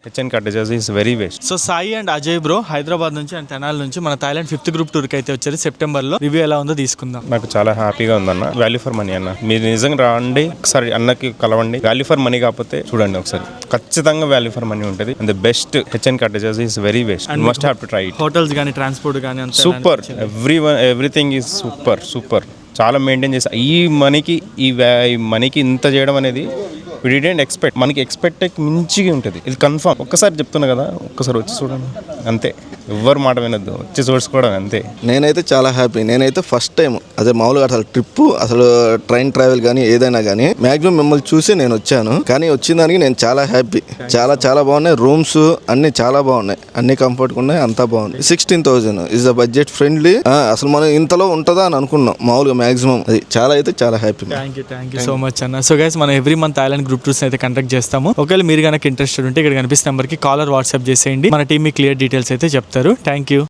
HN cottages is very waste. So Sai and Ajay bro Hyderabad నుంచి and Tenali నుంచి మన థాయిలాండ్ 5th గ్రూప్ టూర్ కి అయితే వచ్చారు సెప్టెంబర్ లో. రివ్యూ ఎలా ఉందో తీసుకుందాం. నాకు చాలా హ్యాపీగా ఉందన్న. వాల్యూ ఫర్ మనీ అన్న. మీరు నిజంగా రాండి ఒకసారి అన్నకి కలవండి. వాల్యూ ఫర్ మనీ కాకపోతే చూడండి ఒకసారి, ఖచ్చితంగా వాల్యూ ఫర్ మనీ ఉంటుంది. And the best HN cottages is very waste. Must have to try it. Hotels కానీ ట్రాన్స్పోర్ట్ కానీ సూపర్, ఎవ్రీథింగ్ ఈజ్ సూపర్. చాలా మెయింటైన్ చేసి ఈ మనీకి ఇంత చేయడం అనేది we didn't expect. మనకి ఎక్స్పెక్ట్ మించిగా ఉంటుంది ఇది, కన్ఫర్మ్. ఒక్కసారి చెప్తున్నా కదా, ఒక్కసారి వచ్చి చూడండి అంతే. ఎవ్వరు మాట వినొద్దు, వచ్చి చూసుకోవడం అంతే. నేనైతే చాలా హ్యాపీ. నేనైతే ఫస్ట్ టైం అదే మామూలుగా అసలు ట్రిప్, అసలు ట్రైన్ ట్రావెల్ కానీ ఏదైనా కానీ మాక్సిమం మిమ్మల్ని చూసి నేను వచ్చాను. కానీ వచ్చిన దానికి నేను చాలా హ్యాపీ. చాలా బాగున్నాయి. రూమ్స్ అన్ని చాలా బాగున్నాయి, అన్ని కంఫర్ట్గా ఉన్నాయి, అంతా బాగుంది. 16,000 ఇస్ ద బడ్జెట్ ఫ్రెండ్లీ. అసలు మనం ఇంతలో ఉంటుందా అని అనుకున్నాం మామూలుగా మాక్సిమం. అది చాలా happy. Thank you so much అన్న. సో గైస్, మనం every month Thailand group tours అయితే కండక్ట్ చేస్తాము. ఒకవేళ మీరు కనుక ఇంట్రెస్టెడ్ ఉంటే ఇక్కడ కనిపిస్తున్న నెంబర్కి కాలర్ వాట్సాప్ చేసేయండి. మన టీమ్ మీ క్లియర్ డీటెయిల్స్ అయితే చెప్తారు. Thank you.